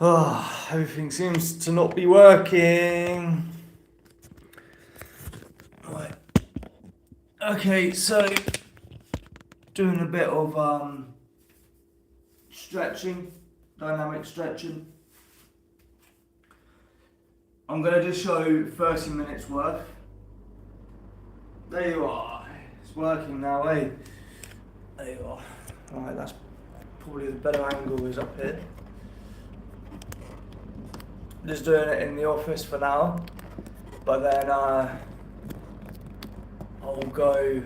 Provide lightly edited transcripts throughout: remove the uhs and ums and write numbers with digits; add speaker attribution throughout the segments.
Speaker 1: Everything seems to not be working. Right. Okay, so doing a bit of stretching, dynamic stretching. I'm gonna just show 30 minutes worth. There you are. It's working now, eh? There you are. Right, that's probably the better angle is up here. Just doing it in the office for now, but then I'll go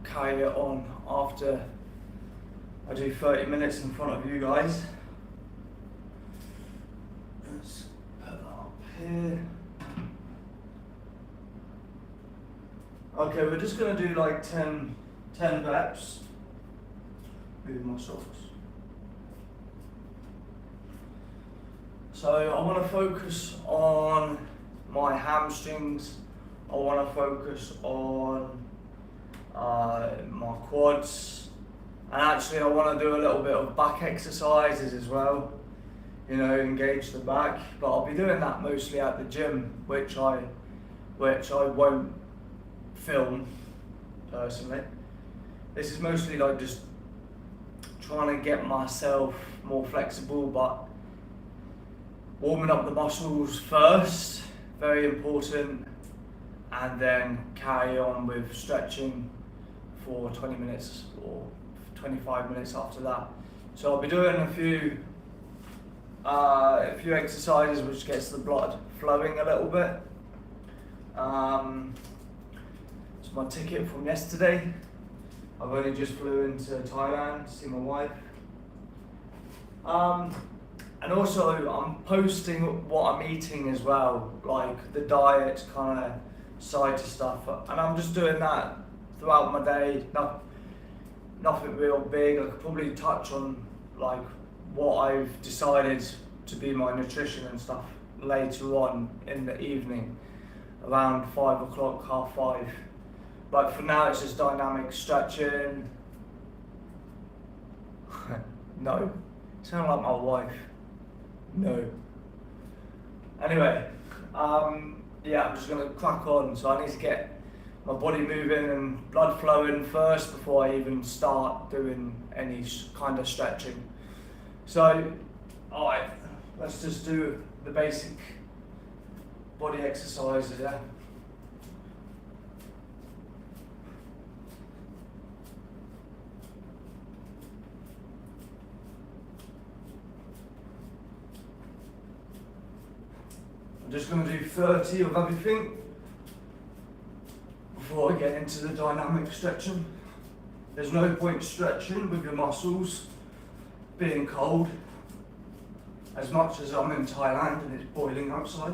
Speaker 1: carry it on after I do 30 minutes in front of you guys. Let's put that up here. Okay, we're just going to do like 10 reps. Move my socks. So I want to focus on my hamstrings. I want to focus on my quads, and actually I want to do a little bit of back exercises as well, you know, engage the back, but I'll be doing that mostly at the gym, which I won't film personally. This is mostly like just trying to get myself more flexible, but warming up the muscles first, very important, and then carry on with stretching for 20 minutes or 25 minutes after that. So I'll be doing a few exercises which gets the blood flowing a little bit. It's my ticket from yesterday. I've only just flew into Thailand to see my wife. And also I'm posting what I'm eating as well, like the diet kind of side to stuff, and I'm just doing that throughout my day. Nothing real big. I could probably touch on like what I've decided to be my nutrition and stuff later on in the evening, around 5 o'clock, 5:30. But for now it's just dynamic stretching. No, you sound like my wife. No. Anyway, yeah, I'm just gonna crack on. So I need to get my body moving and blood flowing first before I even start doing any kind of stretching. So, alright, let's just do the basic body exercises, yeah? I'm just going to do 30 of everything before I get into the dynamic stretching. There's no point stretching with your muscles being cold, as much as I'm in Thailand and it's boiling outside.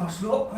Speaker 1: last lot.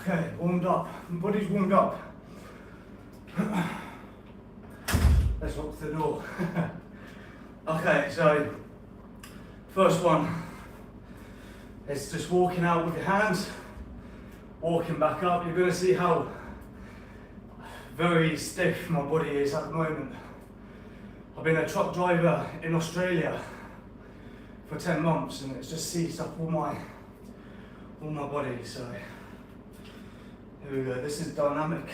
Speaker 1: Okay, warmed up. My body's warmed up. Let's lock the door. Okay, so first one is just walking out with your hands, walking back up. You're going to see how very stiff my body is at the moment. I've been a truck driver in Australia for 10 months and it's just seized up all my body. So here we go. This is dynamic.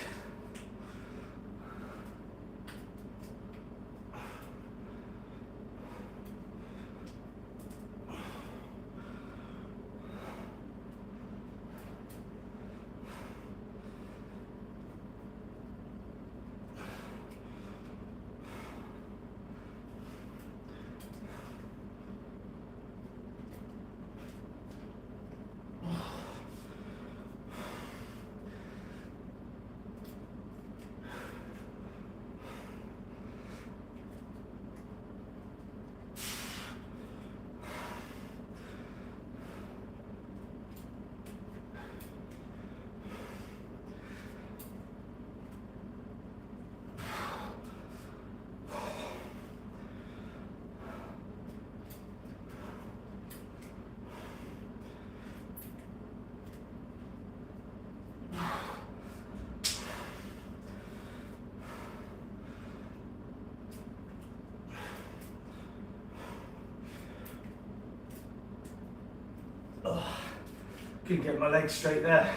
Speaker 1: Couldn't get my legs straight there.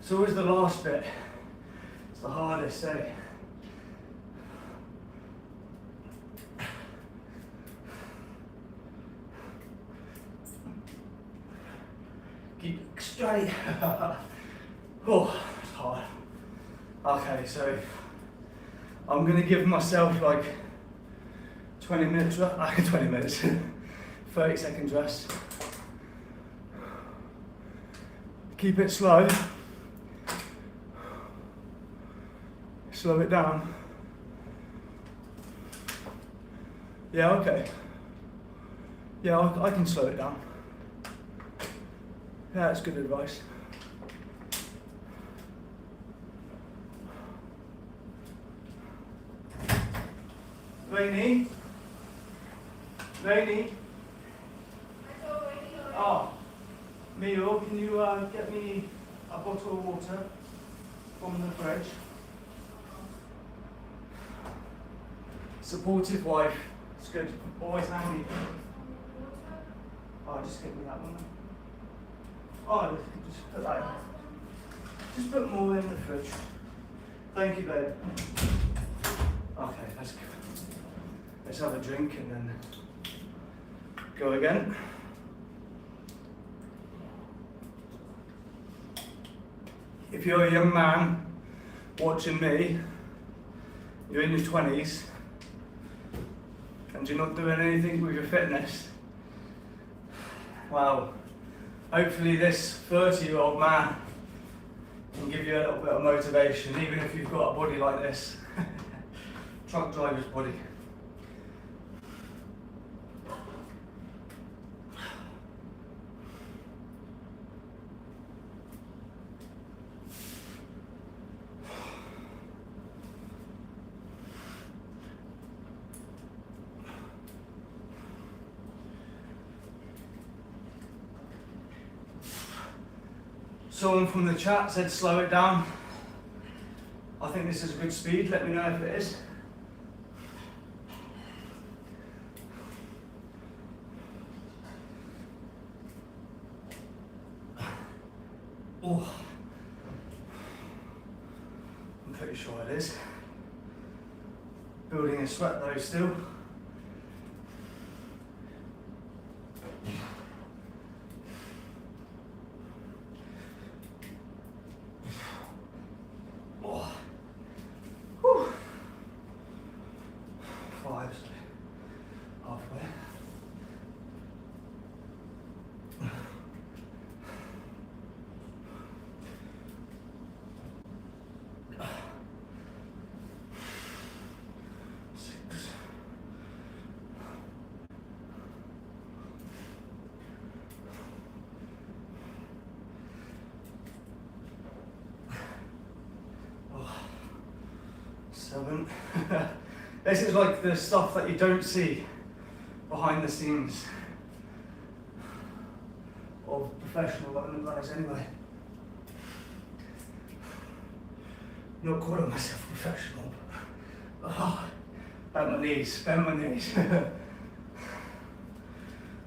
Speaker 1: It's always the last bit. It's the hardest, eh? Keep it straight. Oh, it's hard. Okay, so I'm gonna give myself like 20 minutes, 20 minutes, 30 seconds rest. Keep it slow. Slow it down. Yeah, okay. Yeah, I can slow it down. Yeah, that's good advice. Lainey? Lainey? Oh, Mio, can you get me a bottle of water from the fridge? Supportive wife, it's good, always handy. Oh, just get me that one then. Oh, just put that in. Just put more in the fridge. Thank you, babe. Okay, let's go. Let's have a drink and then go again. if you're a young man watching me, you're in your 20s, and you're not doing anything with your fitness, well, hopefully this 30-year-old man can give you a little bit of motivation, even if you've got a body like this. Truck driver's body. Someone from the chat said slow it down. I think this is a good speed, let me know if it is. Oh, I'm pretty sure it is. Building a sweat though still. Halfway. 6. Oh. 7. This is like the stuff that you don't see behind the scenes of professional running guys anyway. Not calling myself professional. Oh, bend my knees, bend my knees.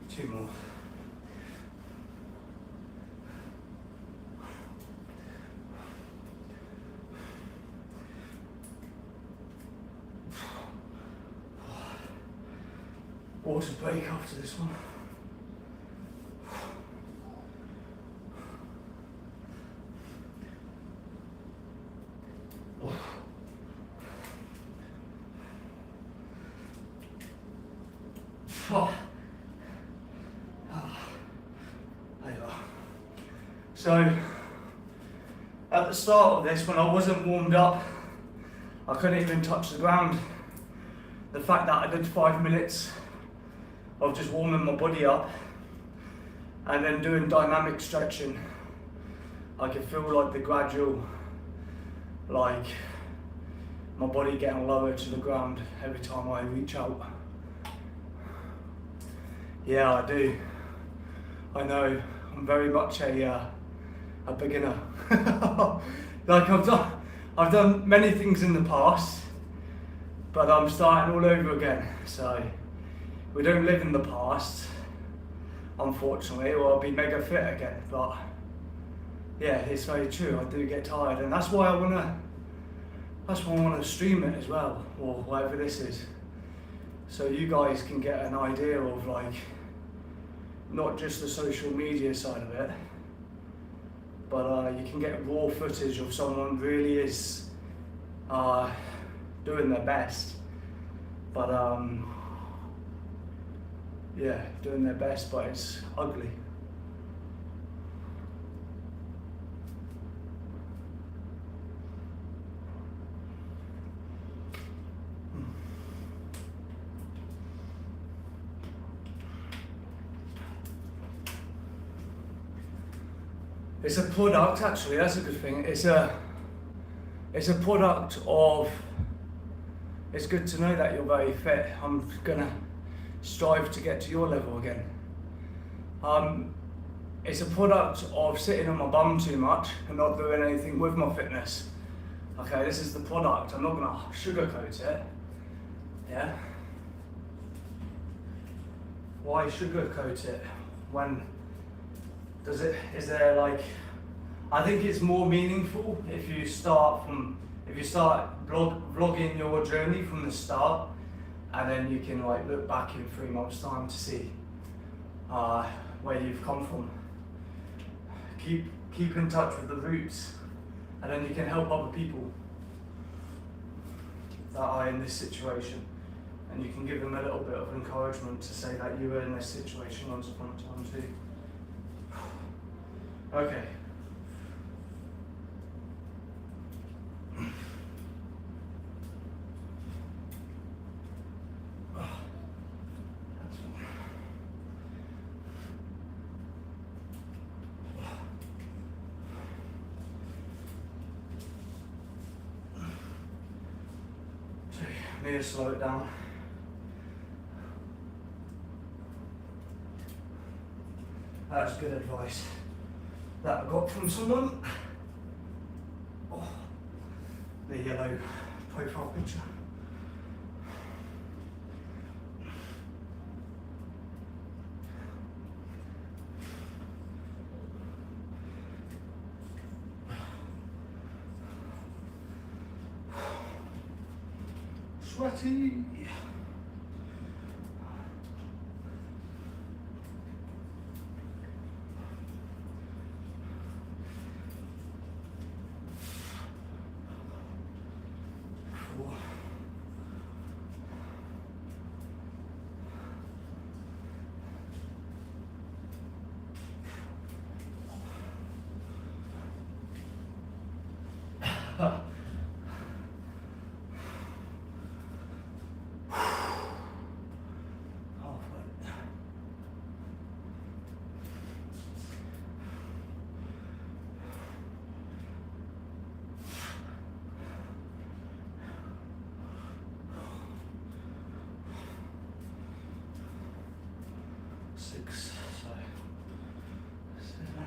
Speaker 1: 2 more. Water break after this one. Oh. There you are. So, at the start of this, when I wasn't warmed up, I couldn't even touch the ground. The fact that I did 5 minutes of just warming my body up and then doing dynamic stretching, I could feel like the gradual, like my body getting lower to the ground every time I reach out. Yeah, I do. I know, I'm very much a beginner. Like I've done many things in the past, but I'm starting all over again. So we don't live in the past, unfortunately, or I'll be mega fit again. But yeah, it's very true. I do get tired, and that's why I wanna stream it as well, or whatever this is, so you guys can get an idea of like not just the social media side of it, but you can get raw footage of someone really is doing their best. But yeah, doing their best, but it's ugly. It's a product, actually, that's a good thing. It's a product of, it's good to know that you're very fit. I'm gonna strive to get to your level again. It's a product of sitting on my bum too much and not doing anything with my fitness. Okay, this is the product. I'm not gonna sugarcoat it. Yeah? Why sugarcoat it when is there like, I think it's more meaningful if you start vlogging your journey from the start, and then you can like look back in 3 months' time to see where you've come from. Keep in touch with the roots. and then you can help other people that are in this situation, and you can give them a little bit of encouragement to say that you were in this situation once upon a time too. Okay. Need to slow it down. That's good advice that I got from someone. Oh, the yellow profile picture. Sweaty. Six, so 7.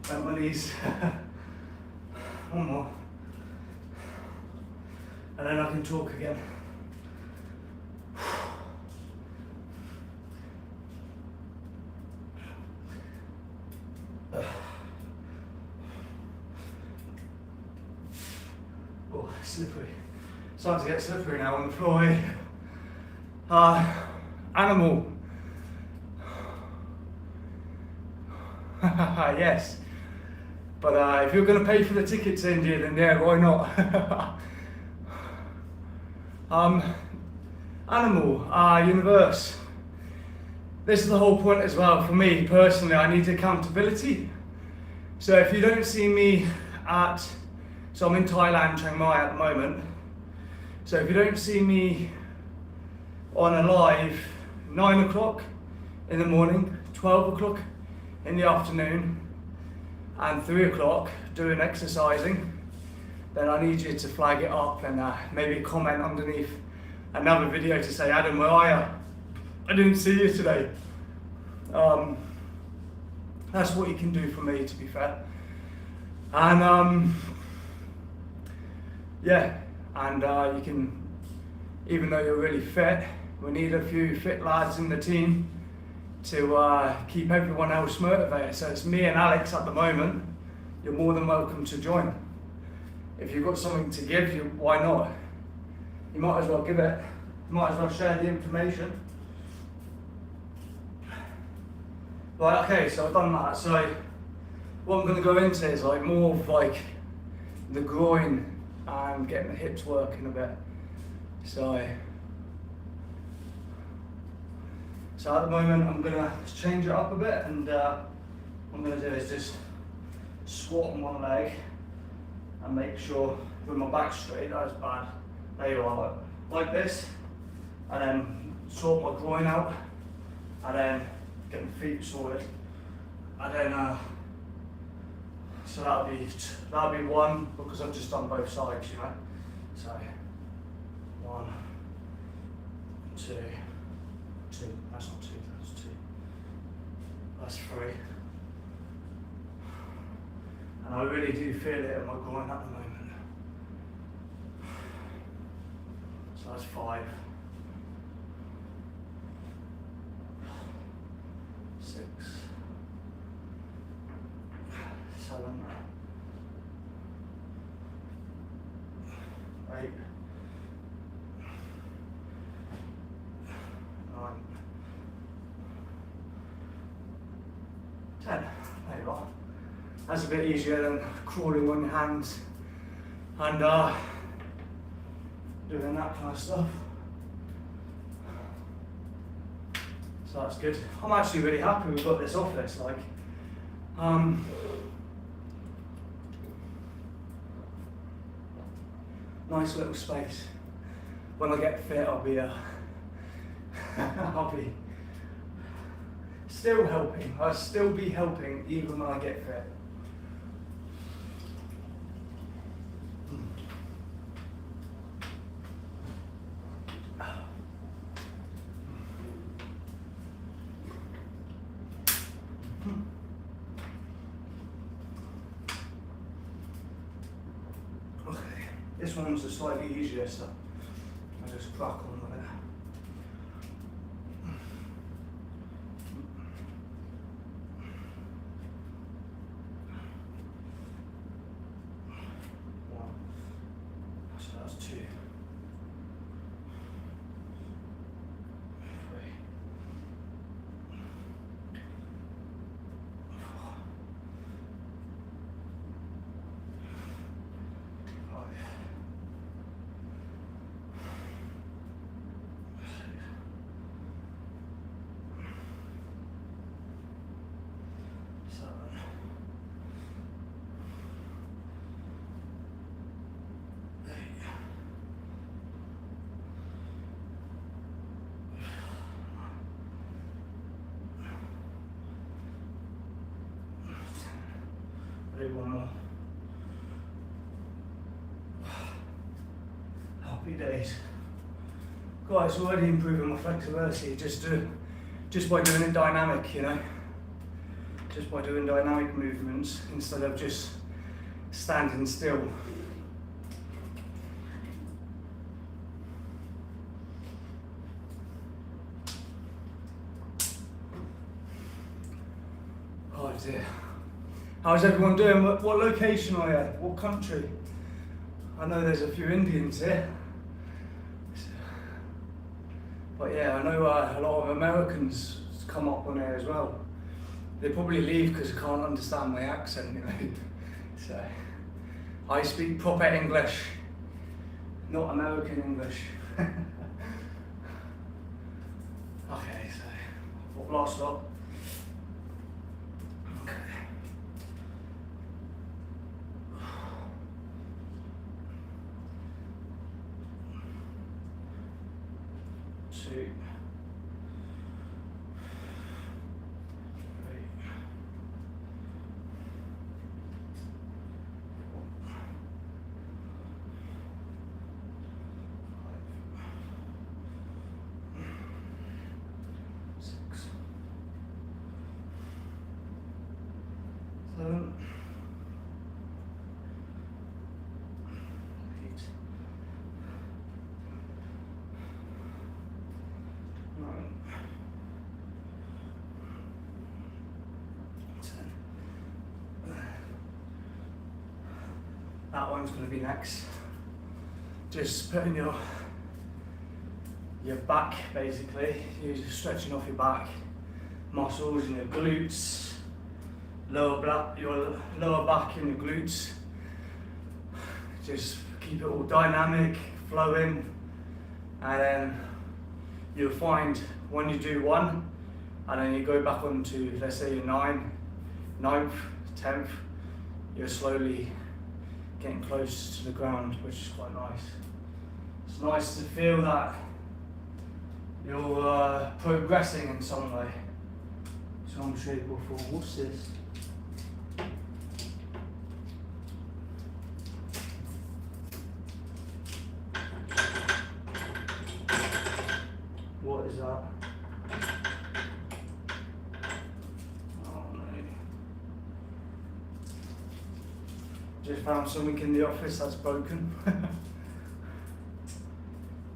Speaker 1: Bent my knees. One more. And then I can talk again. Oh, slippery. Starting to get slippery now on the floor here. Animal. Yes. But if you're going to pay for the ticket to India, then yeah, why not? Animal, universe. This is the whole point as well for me personally. I need accountability. So if you don't see me so I'm in Thailand, Chiang Mai at the moment. So if you don't see me on a live 9 o'clock in the morning, 12 o'clock in the afternoon, and 3 o'clock doing exercising, then I need you to flag it up and maybe comment underneath another video to say, Adam, where are you? I didn't see you today. That's what you can do for me, to be fair. And yeah, and you can, even though you're really fit, we need a few fit lads in the team to keep everyone else motivated. So it's me and Alex at the moment. You're more than welcome to join. If you've got something to give, why not? You might as well give it. You might as well share the information. Right, okay, so I've done that. So what I'm going to go into is like more of like the groin and getting the hips working a bit. So at the moment I'm going to change it up a bit, and what I'm going to do is just squat on one leg and make sure with my back straight. That was bad. There you are, like this, and then sort my groin out, and then get my feet sorted, and then so that'll be one, because I've just done both sides, you know. So 1, 2, 2. That's not 2. That's 2. That's 3. And I really do feel it in my groin at the moment. So that's 5. 6, 7, 8, 9, 10. There you go. That's a bit easier than crawling on your hands and doing that kind of stuff. So that's good. I'm actually really happy we've got this office. Like, nice little space. When I get fit, I'll be I'll be still helping. I'll still be helping even when I get fit. Okay, this one's a slightly easier, so I'll just crack on with it. One, so that's 2, 3, 4, 5, 6, 7, 8, 10. One more. Happy days. Guys, already improving my flexibility just by doing it dynamic, you know. Just by doing dynamic movements instead of just standing still. Oh dear. How's everyone doing? What location are you at? What country? I know there's a few Indians here. But yeah, I know a lot of Americans come up on here as well. They probably leave because they can't understand my accent, you know. So, I speak proper English, not American English. Okay, so, last stop. Okay. 2, 3, 6, 7, 8, 9, 10. That one's going to be next. Just putting your back, basically. You're just stretching off your back muscles and your glutes, your lower back and your glutes. Just keep it all dynamic, flowing, and then you'll find when you do one, and then you go back on to, let's say, your 9th, 10th, you're slowly getting close to the ground, which is quite nice. It's nice to feel that you're progressing in some way, some shape or form. What's this? What is that? Oh no. Just found something in the office that's broken.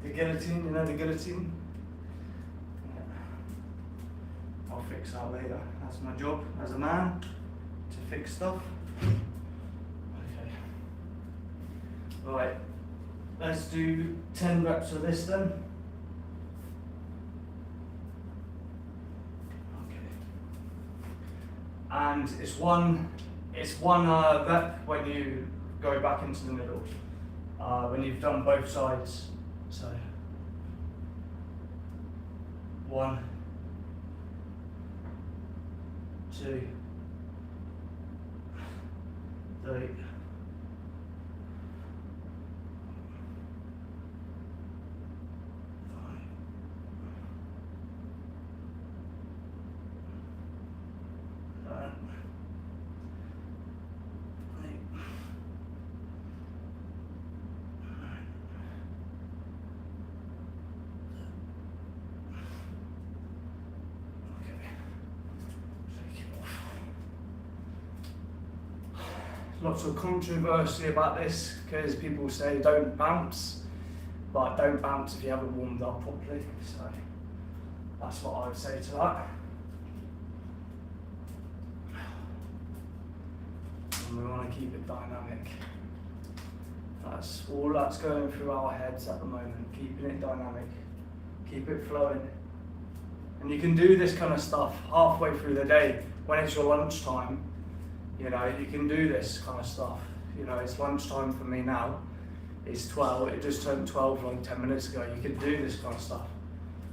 Speaker 1: The guillotine, you know the guillotine? Yeah. I'll fix fix that later. That's my job as a man, to fix stuff. Okay. Right, let's do 10 reps of this then. Okay. And it's one rep when you go back into the middle. When you've done both sides. So 1, 2, 3, lots of controversy about this because people say don't bounce, but don't bounce if you haven't warmed up properly. So that's what I would say to that. And we want to keep it dynamic. That's all that's going through our heads at the moment, keeping it dynamic, keep it flowing. And you can do this kind of stuff halfway through the day when it's your lunchtime. You know, you can do this kind of stuff. You know, it's lunchtime for me now. It's 12, it just turned 12 like 10 minutes ago. You can do this kind of stuff.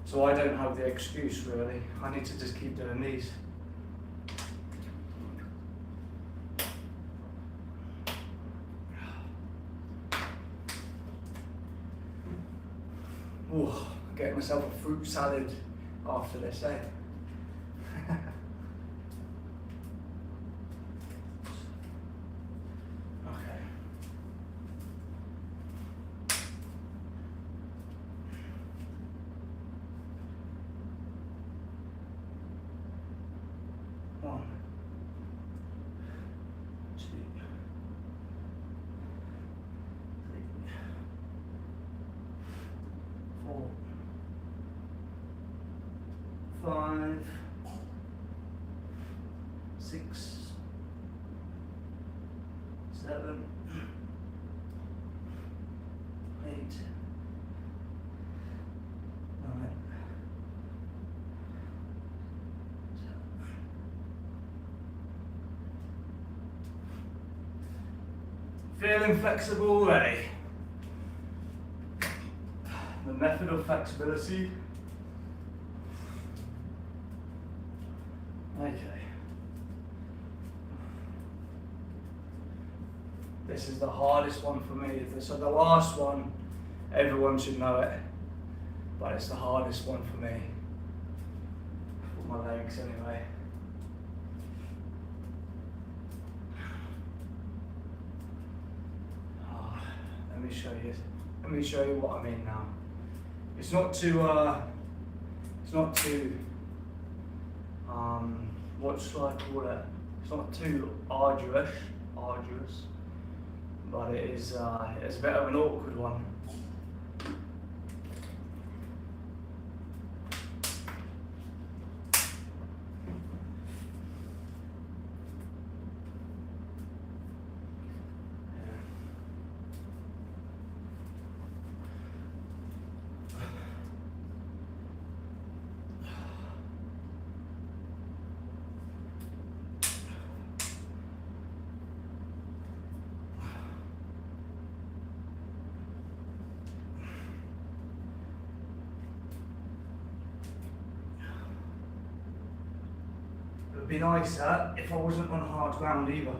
Speaker 1: So I don't have the excuse really. I need to just keep doing these. Ooh, I'm getting myself a fruit salad after this, eh? Five, 6, 7, 8, 9, 10. Feeling flexible already? The method of flexibility. Okay. This is the hardest one for me. So the last one, everyone should know it, but it's the hardest one for me. For my legs anyway. Let me show you. Let me show you what I mean now. It's not too. What should I call it? It's not too arduous, but it's a bit of an awkward one. It would be nicer if I wasn't on hard ground either.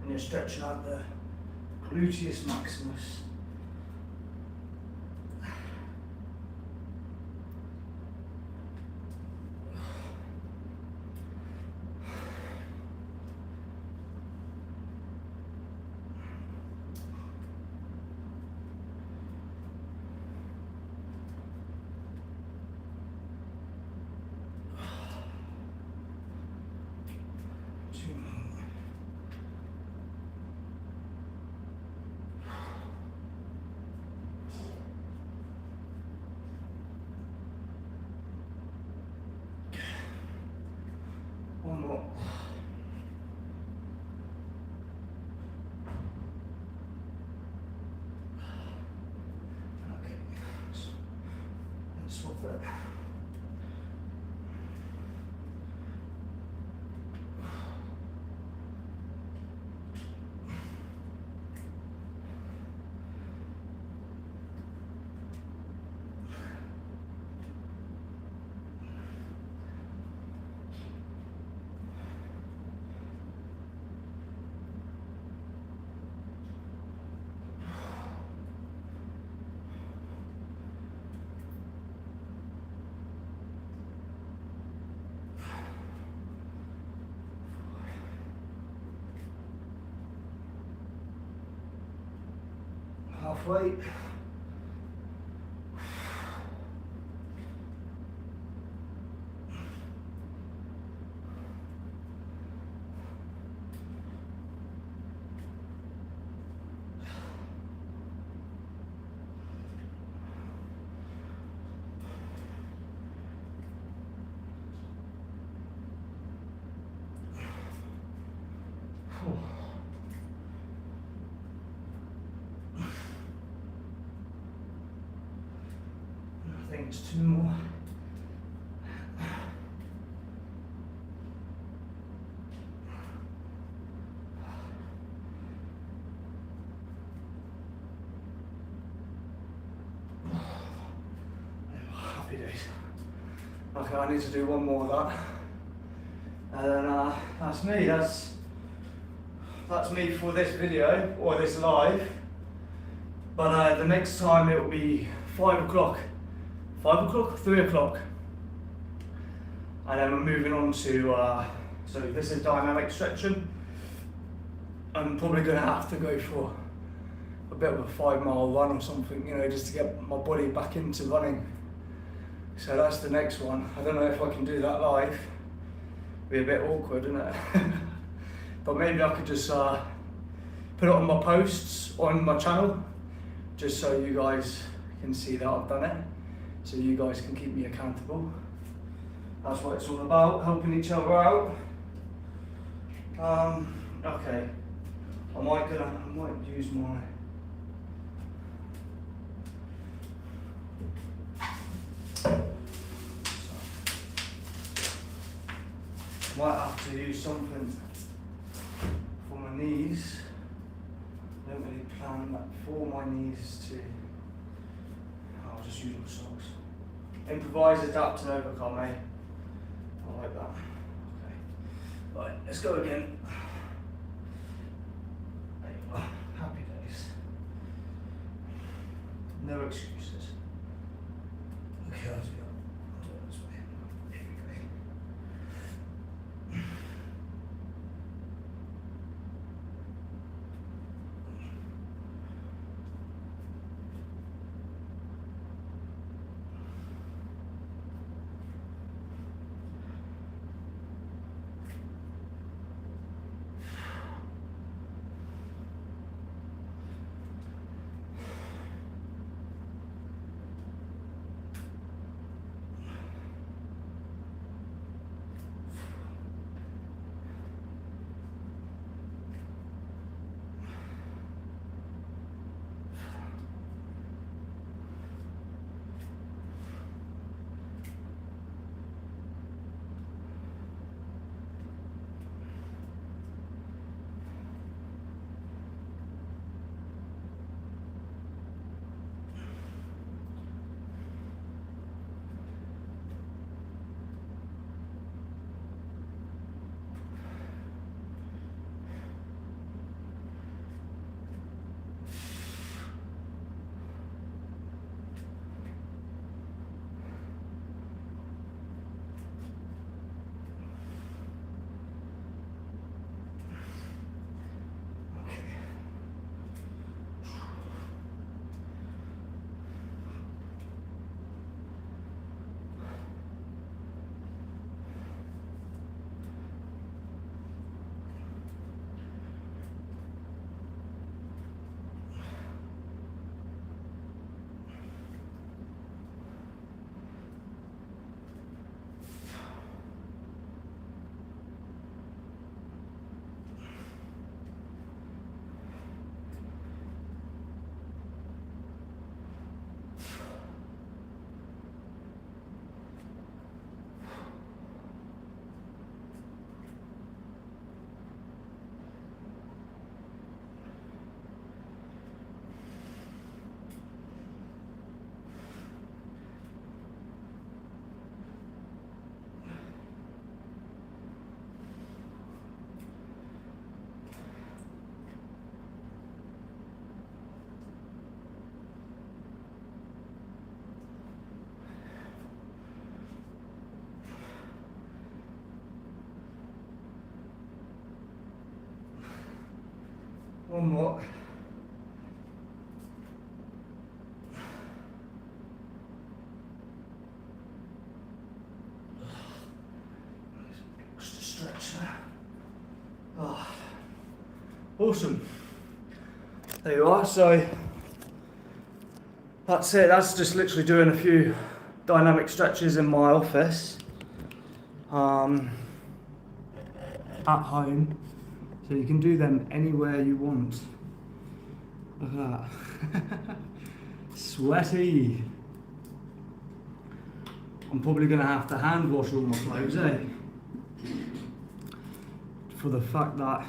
Speaker 1: And you're stretching out the gluteus maximus. it. Halfway. I think it's two more. Happy days. Okay, I need to do one more of that. And then that's me. That's me for this video, or this live. But the next time it will be 5 o'clock. 5 o'clock, 3 o'clock. And then we're moving on to, so this is dynamic stretching. I'm probably going to have to go for a bit of a 5-mile run or something, you know, just to get my body back into running. So that's the next one. I don't know if I can do that live. Be a bit awkward, isn't it? But maybe I could just put it on my posts on my channel, just so you guys can see that I've done it, so you guys can keep me accountable. That's what it's all about, helping each other out. Okay, I might use my might have to use something for my knees. I don't really plan that for my knees to. I'll just use my socks. Improvise, adapt and overcome, eh? I like that. Okay. Right, let's go again. There you go. Happy days. No excuses. Okay, let's go. I'll do it this way. Here we go. One more. Just a stretch there. Oh. Awesome. There you are. So that's it. That's just literally doing a few dynamic stretches in my office. At home. So you can do them anywhere you want. Look at that. Sweaty. I'm probably going to have to hand wash all my clothes, eh? For the fact that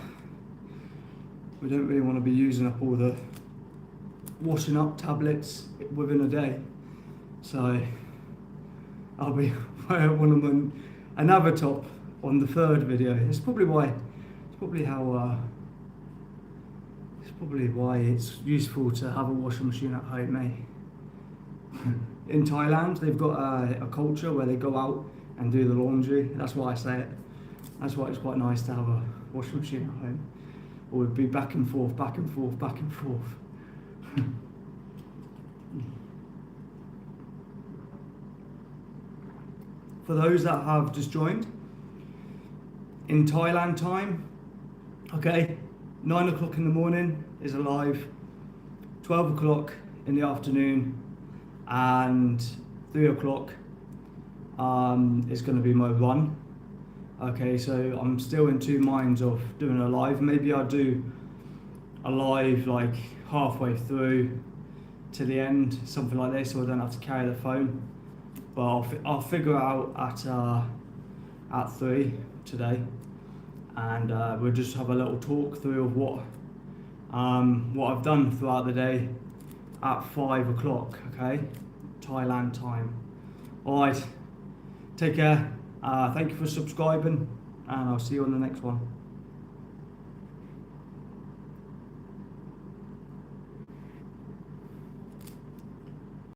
Speaker 1: we don't really want to be using up all the washing up tablets within a day. So I'll be wearing one of them, another top on the third video. It's probably why it's useful to have a washing machine at home, eh? In Thailand, they've got a culture where they go out and do the laundry. That's why I say it. That's why it's quite nice to have a washing machine at home. Or it'd be back and forth, back and forth, back and forth. For those that have just joined, in Thailand time, okay, 9 o'clock in the morning is a live, 12 o'clock in the afternoon, and 3 o'clock is going to be my run. Okay, so I'm still in two minds of doing a live. Maybe I'll do a live like halfway through to the end, something like this, so I don't have to carry the phone. But I'll figure out at 3 today, and we'll just have a little talk through of what I've done throughout the day at 5 o'clock, okay, Thailand time. All right, take care. Thank you for subscribing, and I'll see you on the next one.